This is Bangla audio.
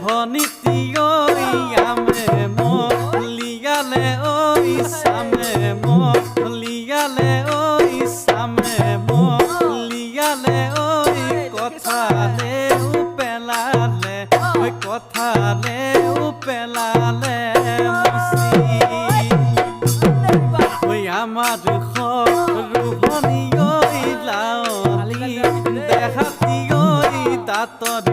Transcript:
ভনিতি ওই আমে মলিয়ালে ওই সামে মলিয়ালে ওই সামে মলিয়ালে ওই কথালে পেলালে ওই কথালে পেলালে ওই আমার সরু ভনি ওই লাওলি দেখাতি ওই দাঁতর